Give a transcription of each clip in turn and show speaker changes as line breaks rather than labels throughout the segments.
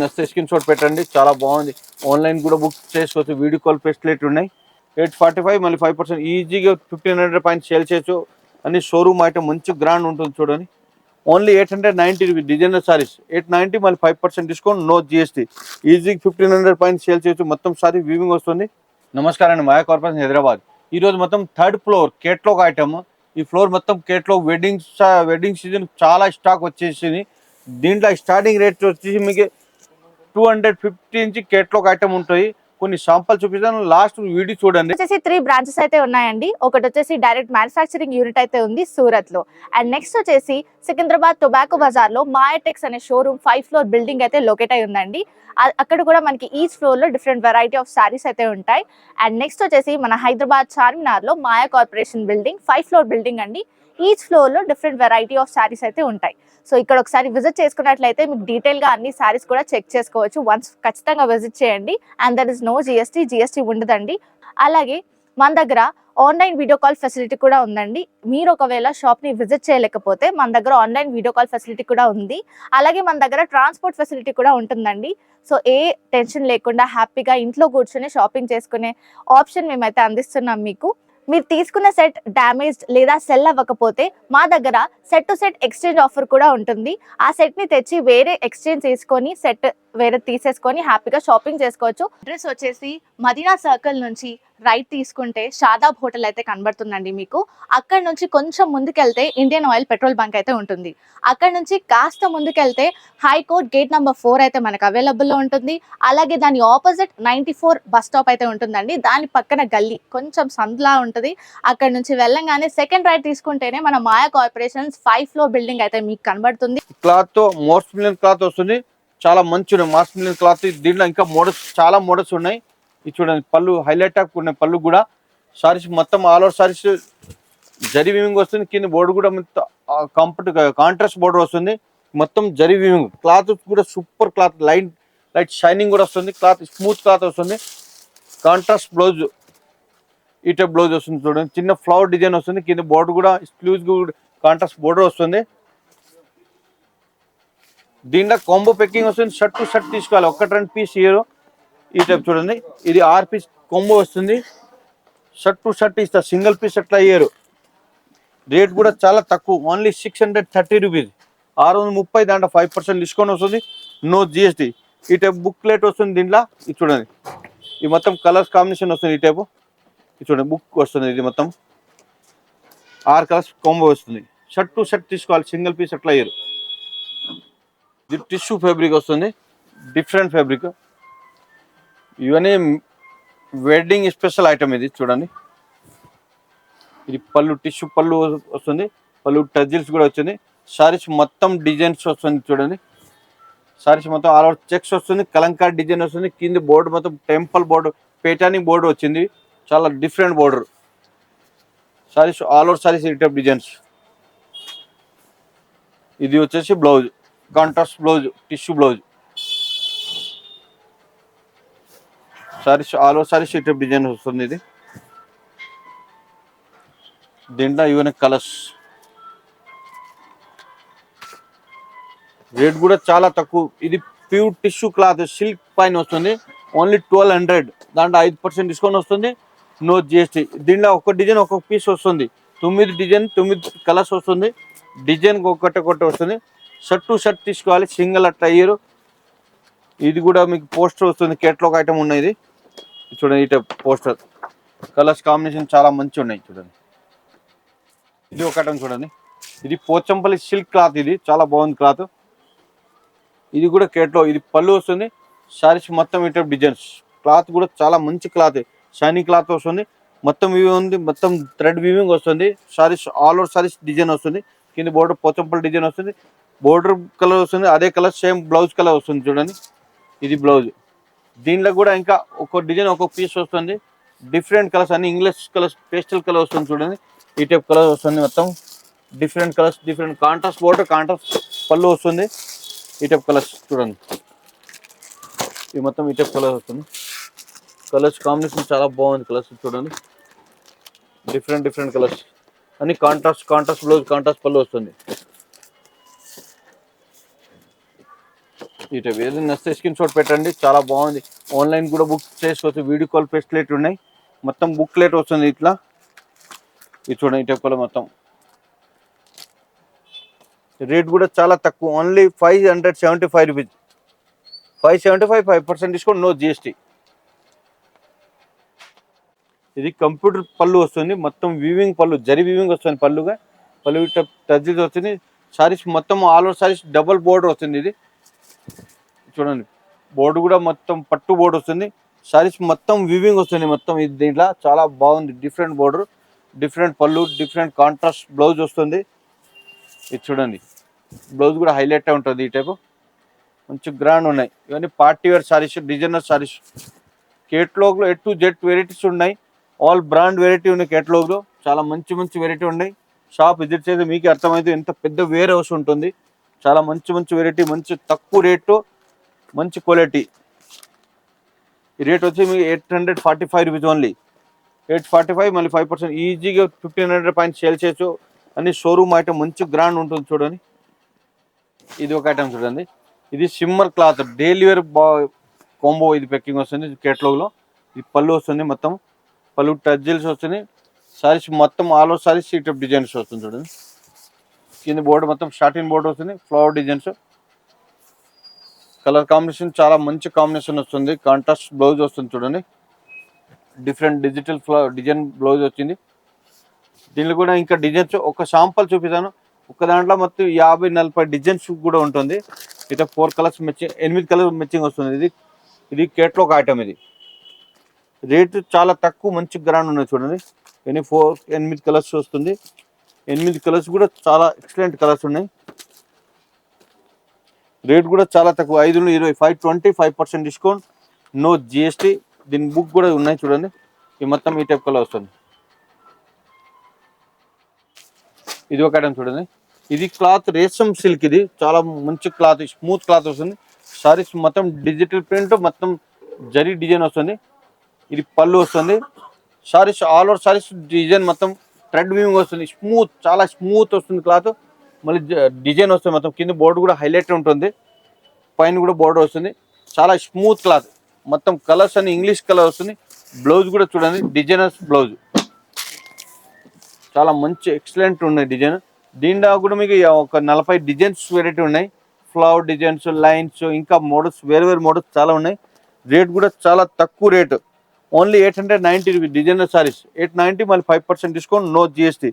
నచ్చితే screen shot పెట్టండి, చాలా బాగుంది. ఆన్లైన్ కూడా బుక్ చేసుకోవచ్చు, వీడియో కాల్ ఫెసిలిటీ ఉన్నాయి. 845 మళ్ళీ 5% ఈజీగా 1500 పైన సేల్ చేయొచ్చు. అన్ని షోరూమ్ ఐటమ్ మంచి గ్రాండ్ ఉంటుంది చూడండి. ఓన్లీ 890 రూపీస్ డిజైనర్ సారీస్ 890 మళ్ళీ 5% డిస్కౌంట్, నో జిఎస్టీ. ఈజీగా 1500 పైన సేల్ చేయొచ్చు. మొత్తం సారీ వీవింగ్ వస్తుంది. నమస్కారం అండి, మాయా కార్పొరేషన్ హైదరాబాద్. ఈరోజు మొత్తం 3rd ఫ్లోర్ కేటలాగ్ ఐటమ్. ఈ ఫ్లోర్ మొత్తం కేటలాగ్ వెడ్డింగ్ సీజన్ చాలా స్టాక్ వచ్చేసింది. దీంట్లో స్టార్టింగ్ రేట్ వచ్చేసి మీకు 250 నుంచి కేటలాగ్ ఐటమ్ ఉంటాయి. కొన్ని శాంపుల్ చూపిస్తాను, లాస్ట్ వీడియో చూడండి.
వచ్చేసి 3 బ్రాంచెస్ అయితే ఉన్నాయండి. ఒకటి వచ్చేసి డైరెక్ట్ మ్యానుఫ్యాక్చరింగ్ యూనిట్ అయితే ఉంది సూరత్ లో. అండ్ నెక్స్ట్ వచ్చేసి సికింద్రాబాద్ టొబాకో బజార్ లో మాయాటెక్స్ అనే షోరూమ్ 5th ఫ్లోర్ బిల్డింగ్ అయితే లొకేట్ అయి ఉందండి. అక్కడ కూడా మనకి ఈచ్ ఫ్లోర్ లో డిఫరెంట్ వెరైటీ ఆఫ్ సారీస్ అయితే ఉంటాయి. అండ్ నెక్స్ట్ వచ్చేసి మన హైదరాబాద్ చార్మినార్ లో Maya corporation building 5th floor building అండి. ఈచ్ ఫ్లోర్ లో డిఫరెంట్ వెరైటీ ఆఫ్ సారీస్ అయితే ఉంటాయి. సో ఇక్కడ ఒకసారి విజిట్ చేసుకున్నట్లయితే మీకు డీటెయిల్ గా అన్ని సారీస్ కూడా చెక్ చేసుకోవచ్చు. వన్స్ ఖచ్చితంగా విజిట్ చేయండి. And there is no GST ఉండదండి. అలాగే మన దగ్గర ఆన్లైన్ వీడియో కాల్ ఫెసిలిటీ కూడా ఉందండి. మీరు ఒకవేళ షాప్ ని విజిట్ చేయలేకపోతే మన దగ్గర ఆన్లైన్ వీడియో కాల్ ఫెసిలిటీ కూడా ఉంది. అలాగే మన దగ్గర ట్రాన్స్పోర్ట్ ఫెసిలిటీ కూడా ఉంటుందండి. సో ఏ టెన్షన్ లేకుండా హ్యాపీగా ఇంట్లో కూర్చొని షాపింగ్ చేసుకునే ఆప్షన్ మేమైతే అందిస్తున్నాం మీకు. మీరు తీసుకున్న సెట్ డ్యామేజ్డ్ లేదా సెల్ అవ్వకపోతే మా దగ్గర set to set exchange offer కూడా ఉంటుంది. ఆ సెట్ ని తెచ్చి వేరే ఎక్స్చేంజ్ చేసుకొని సెట్ వేరే తీసేసుకొని హ్యాపీగా షాపింగ్ చేసుకోవచ్చు. అడ్రస్ వచ్చేసి మదీనా సర్కిల్ నుంచి రైట్ తీసుకుంటే షాదాబ్ హోటల్ అయితే కనబడుతుందండి మీకు. అక్కడ నుంచి కొంచెం ముందుకెళ్తే ఇండియన్ ఆయిల్ పెట్రోల్ బంక్ అయితే ఉంటుంది. అక్కడ నుంచి కాస్త ముందుకెళ్తే హైకోర్ట్ గేట్ నెంబర్ 4 అయితే మనకు అవైలబుల్లో ఉంటుంది. అలాగే దాని ఆపోజిట్ 94 బస్ స్టాప్ అయితే ఉంటుందండి. దాని పక్కన గల్లీ కొంచెం సందులా ఉంటుంది. అక్కడ నుంచి వెళ్ళంగానే సెకండ్ రైట్ తీసుకుంటేనే మన మాయా కార్పొరేషన్స్ 5th ఫ్లోర్ బిల్డింగ్ అయితే మీకు కనబడుతుంది.
క్లాత్ తో మోస్ట్ మిలియన్ క్లాత్ వస్తుంది, చాలా మంచి ఉన్నాయి. Mass million cloth. దీంట్లో ఇంకా మోడల్స్, చాలా మోడల్స్ ఉన్నాయి. ఇది చూడండి, పళ్ళు హైలైట్ ఉన్నాయి. పళ్ళు కూడా సారీస్ మొత్తం all over saris zari weaving వస్తుంది. కింద బోర్డు కూడా కాంట్రాస్ట్ బోర్డర్ వస్తుంది. మొత్తం జరీ వీవింగ్. క్లాత్ కూడా సూపర్ క్లాత్, లైట్ షైనింగ్ కూడా వస్తుంది. క్లాత్ స్మూత్ క్లాత్ వస్తుంది. కాంట్రాస్ట్ బ్లౌజ్, ఈ టైప్ బ్లౌజ్ వస్తుంది చూడండి. చిన్న ఫ్లవర్ డిజైన్ వస్తుంది. కింద బోర్డు కూడా స్లీవ్స్ కాంట్రాస్ట్ బోర్డర్ వస్తుంది. దీంట్లో కాంబో ప్యాకింగ్ వస్తుంది. షర్ట్ టు షర్ట్ తీసుకోవాలి, 1-2 పీస్ ఇయర్. ఈ టైప్ చూడండి, ఇది 6 పీస్ కాంబో వస్తుంది. షర్ట్ టు షర్ట్ ఇస్తా, సింగిల్ పీస్ అట్లా ఇయ్యరు. రేట్ కూడా చాలా తక్కువ, ఓన్లీ 630 రూపీస్, 630. దాంట్లో 5% డిస్కౌంట్ వస్తుంది, నో జిఎస్టీ. ఈ టైప్ బుక్లెట్ వస్తుంది దీంట్లో. ఇది చూడండి, ఇది మొత్తం కలర్స్ కాంబినేషన్ వస్తుంది. ఈ టైపు ఇది చూడండి, బుక్ వస్తుంది. ఇది మొత్తం 6 కలర్స్ కాంబో వస్తుంది. షర్ట్ టు షర్ట్ తీసుకోవాలి, సింగిల్ పీస్ అట్లా ఇయ్యరు. ఇది టిష్యూ ఫ్యాబ్రిక్ వస్తుంది, డిఫరెంట్ ఫ్యాబ్రిక్. ఇవన్నీ వెడ్డింగ్ స్పెషల్ ఐటమ్. ఇది చూడండి, ఇది పళ్ళు టిష్యూ పళ్ళు వస్తుంది. పళ్ళు టజిల్స్ కూడా వచ్చింది. సారీస్ మొత్తం డిజైన్స్ వస్తుంది చూడండి. సారీస్ మొత్తం ఆల్ ఓవర్ చెక్స్ వస్తుంది, కలంకారీ డిజైన్ వస్తుంది. కింద బోర్డు మొత్తం టెంపుల్ బోర్డు, పేటానిక్ బోర్డు వచ్చింది. చాలా different border. Saris all over saris ఈ టైప్ డిజైన్స్. ఇది వచ్చేసి blouse, contrast blouse, tissue blouse. Saris all over saris ఈ టైప్ డిజైన్ వస్తుంది. ఇది దీంట్లో ఇవన్నీ కలర్స్. రేట్ కూడా చాలా తక్కువ. ఇది ప్యూర్ టిష్యూ క్లాత్, సిల్క్ పైన వస్తుంది. ఓన్లీ 1200. దాంట్లో 5% డిస్కౌంట్ వస్తుంది, నో జిఎస్టీ. దీంట్లో ఒక డిజైన్ ఒక్కొక్క పీస్ వస్తుంది. 9 డిజైన్ 9 కలర్స్ వస్తుంది. డిజైన్ ఒకటి వస్తుంది. షర్ట్ టు షర్ట్ తీసుకోవాలి, సింగిల్ అట్లా అయ్యారు. ఇది కూడా మీకు పోస్టర్ వస్తుంది, కేటలాగ్ ఐటమ్ ఉన్నాయి. ఇది చూడండి, ఈ టైప్ పోస్టర్. కలర్స్ కాంబినేషన్ చాలా మంచి ఉన్నాయి చూడండి. ఇది ఒక ఐటమ్ చూడండి, ఇది పోచంపల్లి సిల్క్ క్లాత్. ఇది చాలా బాగుంది క్లాత్. ఇది కూడా కేటలాగ్. ఇది పళ్ళు వస్తుంది. సారీస్ మొత్తం ఈ టైప్ డిజైన్స్. క్లాత్ కూడా చాలా మంచి క్లాత్, షైనింగ్ క్లాత్ వస్తుంది. మొత్తం వీవింగ్ ఉంది, మొత్తం థ్రెడ్ వీవింగ్ వస్తుంది. Saris all over saris design వస్తుంది. కింద బోర్డర్ పోచంపల్లి డిజైన్ వస్తుంది. బోర్డర్ కలర్ వస్తుంది, అదే కలర్ సేమ్ బ్లౌజ్ కలర్ వస్తుంది చూడండి. ఇది బ్లౌజ్. దీంట్లో కూడా ఇంకా ఒక్కొక్క డిజైన్ ఒక్కొక్క పీస్ వస్తుంది. డిఫరెంట్ కలర్స్, అన్ని ఇంగ్లీష్ కలర్స్, పేస్టల్ కలర్ వస్తుంది చూడండి. ఈ టైప్ కలర్ వస్తుంది. మొత్తం different colours, different contrast border, contrast పళ్ళు వస్తుంది. ఈ టైప్ కలర్స్ చూడండి. ఇది మొత్తం ఈ టైప్ కలర్ వస్తుంది. కలర్స్ కాంబినేషన్ చాలా బాగుంది. కలర్స్ చూడండి, డిఫరెంట్ కలర్స్ అన్ని కాంట్రాస్ట్ బ్లౌజ్, కాంట్రాస్ట్ పళ్ళు వస్తుంది. ఈ టైప్ ఏదైనా నచ్చితే స్క్రీన్ షాట్ పెట్టండి, చాలా బాగుంది. ఆన్లైన్ కూడా బుక్ చేసుకోవచ్చు, వీడియో కాల్ ఫెసిలిటీ ఉన్నాయి. మొత్తం బుక్లెట్ వస్తుంది ఇట్లా. ఇది చూడండి ఈ టైప్ మొత్తం. రేట్ కూడా చాలా తక్కువ, only 575 rupees. 575, 5% discount, no GST. ఇది కంప్యూటర్ పళ్ళు వస్తుంది, మొత్తం వీవింగ్ పళ్ళు, జరి వీవింగ్ వస్తుంది పళ్ళుగా. పళ్ళు టచ్లు వస్తుంది. సారీస్ మొత్తం all over saris double border వస్తుంది. ఇది చూడండి, బోర్డు కూడా మొత్తం పట్టు బోర్డు వస్తుంది. సారీస్ మొత్తం వీవింగ్ వస్తుంది మొత్తం. ఇది దీంట్లో చాలా బాగుంది, డిఫరెంట్ బోర్డర్, డిఫరెంట్ పళ్ళు, డిఫరెంట్ కాంట్రాస్ట్ బ్లౌజ్ వస్తుంది. ఇది చూడండి, బ్లౌజ్ కూడా హైలైట్ ఉంటుంది. ఈ టైపు మంచి గ్రాండ్ ఉన్నాయి. ఇవన్నీ party wear sarees, designer sarees. కేటలాగ్లో A to Z వెరైటీస్ ఉన్నాయి, ఆల్ బ్రాండ్ వెరైటీ ఉన్నాయి కేటలాగ్లో. చాలా మంచి మంచి వెరైటీ ఉన్నాయి. షాప్ విజిట్ చేస్తే మీకు అర్థమైతే ఎంత పెద్ద వేర్ హౌస్ ఉంటుంది. చాలా మంచి మంచి వెరైటీ, మంచి తక్కువ రేటు, మంచి క్వాలిటీ. ఈ రేట్ వచ్చి మీకు 845 రూపీస్ ఓన్లీ. 845 మళ్ళీ 5%. ఈజీగా 1500 పైన సేల్ చేయొచ్చు. అన్ని షోరూమ్ ఐటమ్, మంచి గ్రాండ్ ఉంటుంది చూడండి. ఇది ఒక ఐటమ్ చూడండి, ఇది సిమ్మర్ క్లాత్ డైలీ వేర్ కాంబో. ఇది ప్యాకింగ్ వస్తుంది కేటలాగ్లో. ఇది పళ్ళు వస్తుంది, మొత్తం పళ్ళు టజిల్స్ వస్తుంది. సారీస్ మొత్తం ఆల్ ఓవర్ సారీస్ ఈ టైప్ డిజైన్స్ వస్తుంది చూడండి. కింద బోర్డు మొత్తం షార్టిన్ బోర్డు వస్తుంది, ఫ్లవర్ డిజైన్స్. కలర్ కాంబినేషన్ చాలా మంచి కాంబినేషన్ వస్తుంది. కాంట్రాస్ట్ బ్లౌజ్ వస్తుంది చూడండి, డిఫరెంట్ డిజిటల్ డిజైన్ బ్లౌజ్ వచ్చింది. దీనిలో కూడా ఇంకా డిజైన్స్ ఒక శాంపుల్ చూపిస్తాను. ఒక దాంట్లో మొత్తం 50-40 డిజైన్స్ కూడా ఉంటుంది. ఇట్లా 4 కలర్స్ మ్యాచింగ్, 8 కలర్ మ్యాచింగ్ వస్తుంది. ఇది కేటలాగ్ ఐటమ్. ఇది రేటు చాలా తక్కువ, మంచి గ్రాండ్ ఉన్నాయి చూడండి. 8 కలర్స్ వస్తుంది. 8 కలర్స్ కూడా చాలా ఎక్సలెంట్ కలర్స్ ఉన్నాయి. రేట్ కూడా చాలా తక్కువ, 520, 520, 5% డిస్కౌంట్, నో జిఎస్టీ. దీని బుక్ కూడా ఉన్నాయి చూడండి. ఇది మొత్తం ఈ టైప్ కలర్ వస్తుంది. ఇది ఒక ఐటమ్ చూడండి, ఇది క్లాత్ రేషం సిల్క్. ఇది చాలా మంచి క్లాత్, స్మూత్ క్లాత్ వస్తుంది. సారీస్ మొత్తం డిజిటల్ ప్రింట్, మొత్తం జరీ డిజైన్ వస్తుంది. ఇది పళ్ళు వస్తుంది. Saris all over saris design మొత్తం థ్రెడ్ వీవింగ్ వస్తుంది. స్మూత్, చాలా స్మూత్ వస్తుంది క్లాత్. మళ్ళీ డిజైన్ వస్తుంది మొత్తం. కింద బోర్డు కూడా హైలైట్ ఉంటుంది, పైన కూడా బోర్డర్ వస్తుంది. చాలా స్మూత్ క్లాత్, మొత్తం కలర్స్ అన్ని ఇంగ్లీష్ కలర్ వస్తుంది. బ్లౌజ్ కూడా చూడండి, డిజైనర్స్ బ్లౌజ్, చాలా మంచి ఎక్సలెంట్ ఉన్నాయి డిజైన్. దీంట్లో కూడా మీకు ఒక 40 డిజైన్స్ వెరైటీ ఉన్నాయి. ఫ్లవర్ డిజైన్స్, లైన్స్, ఇంకా మోడల్స్, వేరు వేరు మోడల్స్ చాలా ఉన్నాయి. రేట్ కూడా చాలా తక్కువ rate, only 890 rupees. Designer saris 890 మళ్ళీ 5% డిస్కౌంట్, నో జిఎస్టీ.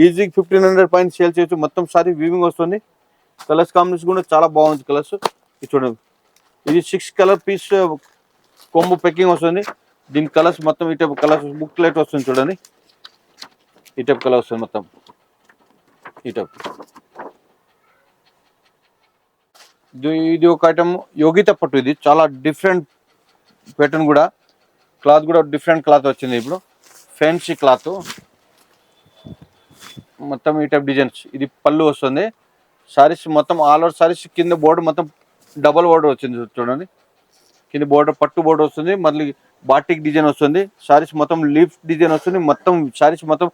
ఈజీగా 1500 పైన సేల్ చేయొచ్చు. మొత్తం సారీ వీవింగ్ వస్తుంది. కలర్స్ కాంబినేషన్ కూడా చాలా బాగుంది కలర్స్. ఇది చూడండి, ఇది 6 కలర్ పీస్ కొంబో ప్యాకింగ్ వస్తుంది. దీని కలర్స్ మొత్తం ఈ టైప్ కలర్స్ బుక్లెట్ వస్తుంది చూడండి. ఈ టైప్ కలర్ వస్తుంది మొత్తం ఈ టైప్. ఇది ఒక ఐటమ్ యోగిత పట్టు. ఇది చాలా డిఫరెంట్ ప్యాటర్న్ కూడా, క్లాత్ కూడా డిఫరెంట్ క్లాత్ వచ్చింది. ఇప్పుడు ఫ్యాన్సీ క్లాత్ మొత్తం ఈ టైప్ డిజైన్స్. ఇది పళ్ళు వస్తుంది. సారీస్ మొత్తం ఆల్ ఓవర్ సారీస్ కింద బోర్డర్ మొత్తం డబల్ బోర్డర్ వచ్చింది చూడండి. కింద బోర్డర్ పట్టు బోర్డర్ వస్తుంది, మళ్ళీ బాటిక్ డిజైన్ వస్తుంది. సారీస్ మొత్తం లీఫ్ డిజైన్ వస్తుంది. మొత్తం సారీస్ మొత్తం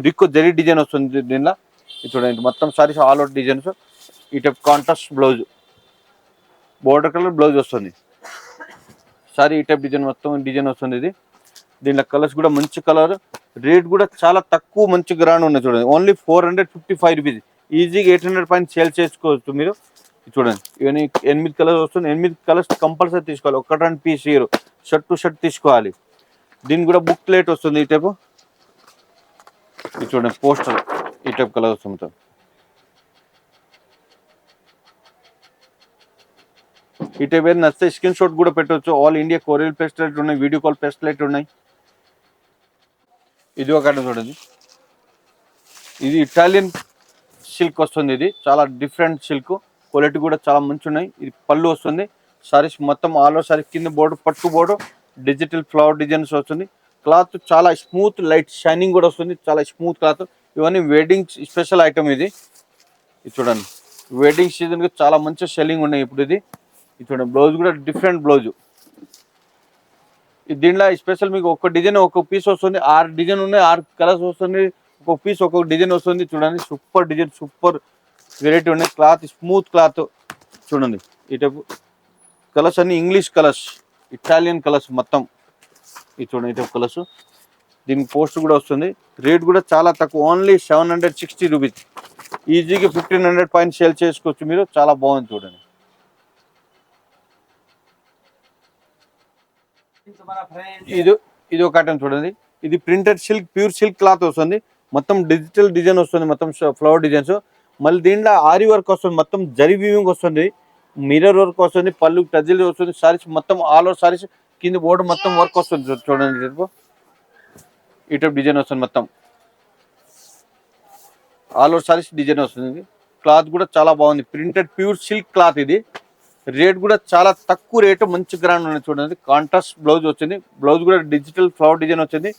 రిక్కు జరీ డిజైన్ వస్తుంది దీనిలో. ఇది చూడండి, మొత్తం సారీస్ ఆల్ అవుట్ డిజైన్స్. ఈ type contrast blouse, border colour blouse వస్తుంది. సారీ ఈ టైప్ డిజైన్ మొత్తం డిజైన్ వస్తుంది. ఇది దీనిలో కలర్స్ కూడా మంచి కలర్. రేట్ కూడా చాలా తక్కువ, మంచి గ్రాండ్ ఉన్నాయి చూడండి. Only 455 rupees. ఈజీగా 800 పైన సేల్ చేసుకోవచ్చు మీరు. చూడండి, ఇవన్నీ 8 కలర్స్ వస్తుంది. 8 కలర్స్ కంపల్సరీ తీసుకోవాలి, 1-2 piece year, shirt to shirt తీసుకోవాలి. దీనికి కూడా బుక్లెట్ వస్తుంది ఈ టైపు. ఇది చూడండి, పోస్టర్ ఈ టైప్ కలర్ వస్తుంది. ఈ టైప్ ఏదైనా నచ్చితే స్క్రీన్ షాట్ కూడా పెట్టవచ్చు. ఆల్ ఇండియా కొరియర్ ఫెసిలిటీ ఉన్నాయి, వీడియో కాల్ ఫెసిలిటీ ఉన్నాయి. ఇది ఒక ఐటమ్ చూడండి, ఇది ఇటాలియన్ సిల్క్ వస్తుంది. ఇది చాలా డిఫరెంట్ సిల్క్, క్వాలిటీ కూడా చాలా మంచి ఉన్నాయి. ఇది పళ్ళు వస్తుంది. సారీస్ మొత్తం ఆల్ ఓవర్ సారీ కింద బోర్డు పట్టు బోర్డు, డిజిటల్ ఫ్లవర్ డిజైన్స్ వస్తుంది. క్లాత్ చాలా స్మూత్, లైట్ షైనింగ్ కూడా వస్తుంది. చాలా స్మూత్ క్లాత్. ఇవన్నీ వెడ్డింగ్ స్పెషల్ ఐటమ్. ఇది చూడండి, వెడ్డింగ్ సీజన్కి చాలా మంచి సెల్లింగ్ ఉన్నాయి ఇప్పుడు. ఇది చూడండి, బ్లౌజ్ కూడా డిఫరెంట్ బ్లౌజ్. దీంట్లో స్పెషల్ మీకు ఒక డిజైన్ ఒక పీస్ వస్తుంది. 6 డిజైన్ ఉన్నాయి, 6 కలర్స్ వస్తుంది. ఒక్కొక్క పీస్ ఒక్కొక్క డిజైన్ వస్తుంది. చూడండి, సూపర్ డిజైన్, సూపర్ వెరైటీ ఉన్నాయి. క్లాత్ స్మూత్ క్లాత్ చూడండి. ఈ టైపు కలర్స్ అన్ని ఇంగ్లీష్ కలర్స్, ఇటాలియన్ కలర్స్ మొత్తం. ఇది చూడండి, ఈ టైప్ కలర్స్. దీనికి పోస్ట్ కూడా వస్తుంది. రేట్ కూడా చాలా తక్కువ, ఓన్లీ 760 రూపీస్. ఈజీగా 1500 పైన సేల్ చేసుకోవచ్చు మీరు. చాలా బాగుంది చూడండి. ఇది ఇది ఒక ఐటమ్ చూడండి. ఇది printed silk, pure silk cloth వస్తుంది. మొత్తం డిజిటల్ డిజైన్ వస్తుంది, మొత్తం ఫ్లవర్ డిజైన్స్. మళ్ళీ దీంట్లో ఆరి వర్క్ వస్తుంది, మొత్తం జరీ వీవింగ్ వస్తుంది, మిర్రర్ వర్క్ వస్తుంది, పళ్ళు టజిల్ వస్తుంది. సారీస్ మొత్తం ఆల్ ఓవర్ సారీస్ కింద బోర్డు మొత్తం వర్క్ వస్తుంది చూడండి. ఈ టైప్ డిజైన్ వస్తుంది, మొత్తం ఆల్ ఓవర్ సారీస్ డిజైన్ వస్తుంది. క్లాత్ కూడా చాలా బాగుంది, ప్రింటెడ్ ప్యూర్ సిల్క్ క్లాత్. ఇది రేట్ కూడా చాలా తక్కువ రేటు, మంచి గ్రాండ్ ఉన్నాయి చూడండి. కాంట్రాస్ట్ బ్లౌజ్ వచ్చింది, బ్లౌజ్ కూడా డిజిటల్ ఫ్లవర్ డిజైన్ వచ్చింది.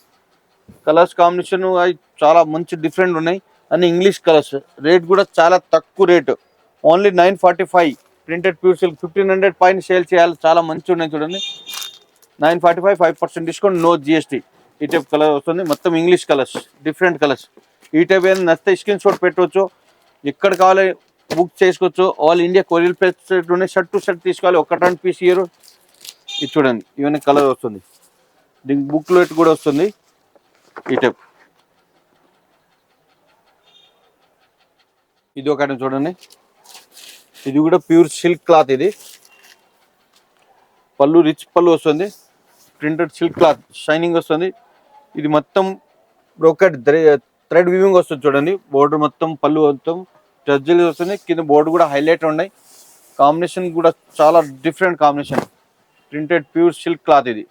కలర్స్ కాంబినేషన్ చాలా మంచి డిఫరెంట్ ఉన్నాయి, అన్ని ఇంగ్లీష్ కలర్స్. రేట్ కూడా చాలా తక్కువ rate, only 945. Printed pure silk 1500 పైన సేల్ చేయాలి. చాలా మంచి ఉన్నాయి చూడండి. 945, 5% డిస్కౌంట్, నో జిఎస్టీ. ఈ టైప్ కలర్ వస్తుంది, మొత్తం ఇంగ్లీష్ కలర్స్, డిఫరెంట్ కలర్స్. ఈ టైప్ ఏదైనా నచ్చితే స్క్రీన్ షాట్ పెట్టవచ్చు, ఎక్కడ కావాలి బుక్ చేసుకోవచ్చు. ఆల్ ఇండియా కొరియర్ ఫెసిలిటీ ఉన్నాయి. షర్ట్ టు షర్ట్ తీసుకోవాలి, 1 పీస్ ఇయర్. ఇది చూడండి, ఇవన్నీ కలర్ వస్తుంది. దీనికి బుక్లెట్ కూడా వస్తుంది. ఈ టైప్ ఇది ఒక ఐటమ్ చూడండి. ఇది కూడా ప్యూర్ సిల్క్ క్లాత్. ఇది పళ్ళు రిచ్ పళ్ళు వస్తుంది, ప్రింటెడ్ సిల్క్ క్లాత్, షైనింగ్ వస్తుంది. ఇది మొత్తం బ్రోకెట్ థ్రెడ్ వీవింగ్ వస్తుంది చూడండి. బోర్డర్ మొత్తం పళ్ళు మొత్తం టజిల్ వస్తుంది, కింద బోర్డు కూడా హైలైట్ ఉన్నాయి. కాంబినేషన్ కూడా చాలా different combination, printed pure silk cloth. ఇది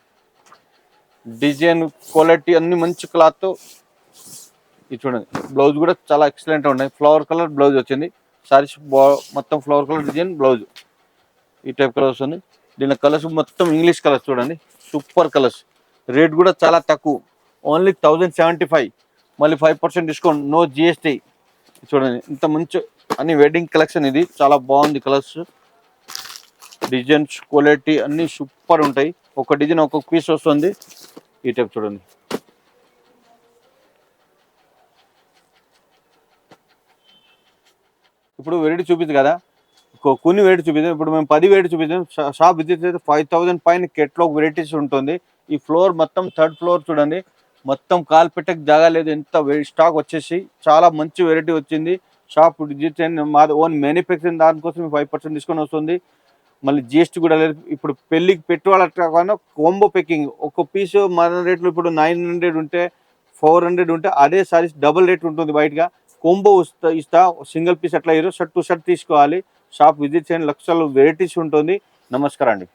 డిజైన్ క్వాలిటీ అన్ని మంచి క్లాత్. ఇది చూడండి, బ్లౌజ్ కూడా చాలా ఎక్సలెంట్ ఉన్నాయి. ఫ్లవర్ కలర్ బ్లౌజ్ వచ్చింది. సారీస్ మొత్తం ఫ్లవర్ కలర్ డిజైన్ బ్లౌజ్. ఈ టైప్ కలర్ వస్తుంది. దీని కలర్స్ మొత్తం ఇంగ్లీష్ కలర్స్ చూడండి, సూపర్ కలర్స్. రేట్ కూడా చాలా తక్కువ, ఓన్లీ 1075. మళ్ళీ 5% డిస్కౌంట్, నో జిఎస్టీ. చూడండి ఇంత మంచి అన్ని వెడ్డింగ్ కలెక్షన్. ఇది చాలా బాగుంది, కలర్స్ డిజైన్స్ క్వాలిటీ అన్ని సూపర్ ఉంటాయి. ఒక డిజైన్ ఒక్కొక్క పీస్ వస్తుంది. ఈ టైప్ చూడండి. ఇప్పుడు వెరైటీ చూపించు కదా, కొన్ని వెరైటీ చూపిద్దాం. ఇప్పుడు మేము 10 వెరైటీ చూపిద్దాం. షాప్ విజిట్ అయితే 5000 పైన కెట్లాగ్ వెరైటీస్ ఉంటుంది. ఈ ఫ్లోర్ మొత్తం 3rd ఫ్లోర్ చూడండి, మొత్తం కాల్ పెట్టక జాగా లేదు, ఎంత స్టాక్ వచ్చేసి చాలా మంచి వెరైటీ వచ్చింది. షాప్ విజిట్ చేయండి. మాది ఓన్ మ్యానుఫ్యాక్చరింగ్, దానికోసం 5% డిస్కౌంట్ వస్తుంది. మళ్ళీ జిఎస్టీ కూడా లేదు. ఇప్పుడు పెళ్ళికి పెట్టుకోవాలి కాంబో ప్యాకింగ్, ఒక పీసు మన రేట్లు ఇప్పుడు 900 ఉంటే 400 ఉంటే అదే సారీస్ డబుల్ రేట్ ఉంటుంది బయటగా. కాంబో ఇస్తా సింగిల్ పీస్ అట్లా షర్ట్ టు షర్ట్ తీసుకోవాలి. షాప్ విజిట్ చేయండి, లక్షలు వెరైటీస్ ఉంటుంది. నమస్కారం అండి.